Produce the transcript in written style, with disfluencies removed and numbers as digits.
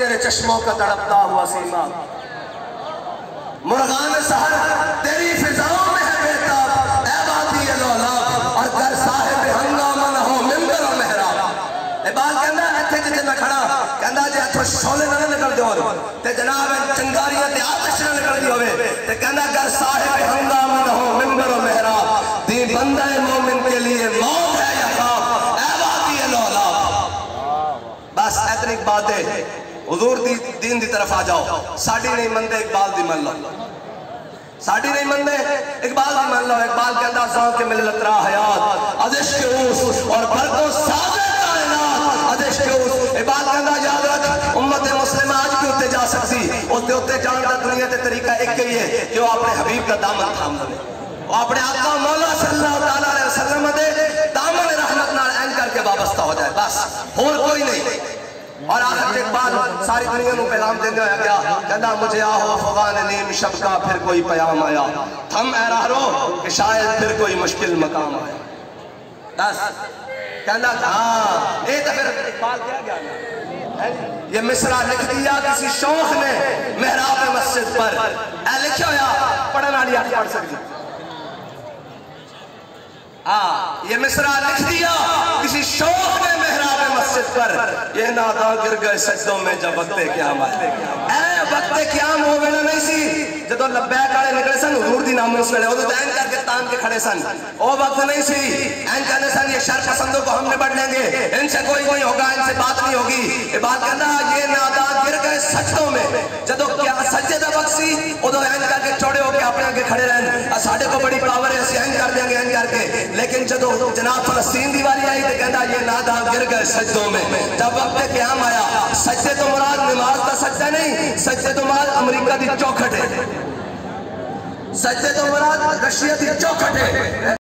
تیرے چشموں کا تڑپتا ہوا سیما، مرغان سحر تیری فضاؤں میں ہے بہتاب، اے وادی لولاب اور گر صاحب ہنگامہ نہ ہو ممبر و محراب۔ اقبال کہندہ ایتھے جتے میں کھڑا کہندہ جے اتھو شولے نہ نکل دے اور تے جناب چنگاریاں تے آتش نہ نکل دی ہوئے تے کہندہ گر صاحب ہنگامہ نہ ہو ممبر و محراب، دی بندہ مومن کے لیے موت ہے یا خواب، اے وادی لولاب۔ بس اتنی بات ہے، حضور دین دی طرف آ جاؤ، ساڑی نہیں مندے اقبال دی من لو، ساڑی نہیں مندے اقبال دی من لو۔ اقبال کہندہ زاں کے ملت را حیات از عشق اوس اور برکو سازے کائنات از عشق اوس۔ اقبال کہندہ یاد رکھ امت مسلمہ آج بھی ہوتے جا سکتی، ہوتے جان دا دنیا تے طریقہ ایک ہی ہے کہ وہ اپنے حبیب کا دامن تھام دے، وہ اپنے آقا مولا صلی اللہ علیہ وسلم دے دامن رحمت نال این کر کے وابستہ ہو جائے، بس اور کوئی نہیں۔ اور آخر اقبال ساری دنیا نو پیغام دینے ہویا گیا کہندہ مجھے آہو فغان نیم شب کا پھر کوئی پیام آیا، تھم اے راہ رو کہ شاید پھر کوئی مشکل مقام آیا۔ بس کہندہ ہاں یہ تو پھر اقبال کیا گیا یہ مصرع لکھ دیا کسی شوخ نے محراب مسجد پر، اے لکھے ہویا پڑھنا لیا پڑھ سکتی۔ یہ مصرع لکھ دیا کسی شوخ نے محراب مسجد پر، یہ نادا گر گئے سجدوں میں جب وقت قیام آئے۔ اے وقت قیام ہو گئے نہیں سی جدو لبیک آڑے نکلے سن حضور دی نام اس ویلے وہ تو این کر کے تان کے کھڑے سن، وہ وقت نہیں سی این کہنے سن یہ شر پسندوں کو ہم نبڑ لیں گے، ان سے کوئی نہیں ہوگا، ان سے بات نہیں ہوگی۔ یہ بات کہنا یہ نادا گر گئے سجدوں میں جدو کیا سجدے دا وقت سی وہ تو این کر کے چوڑے ہو کے اپنے آگے کھڑے رہن، ساڑھے کو بڑی پاور ہے اسی این کر دیں گے این کر کے، لیکن جدو جناب فلسطین دیواری آئی تو کہندہ یہ نادا گر گئے سجدوں میں جب وقت قیام آیا۔ سجدے تو مراد نماز کا سجدہ نہیں، سجدے تو مراد امریکہ دی چوکھٹ ہے، سجدے تو مراد رشیا دی چوکھٹ ہے۔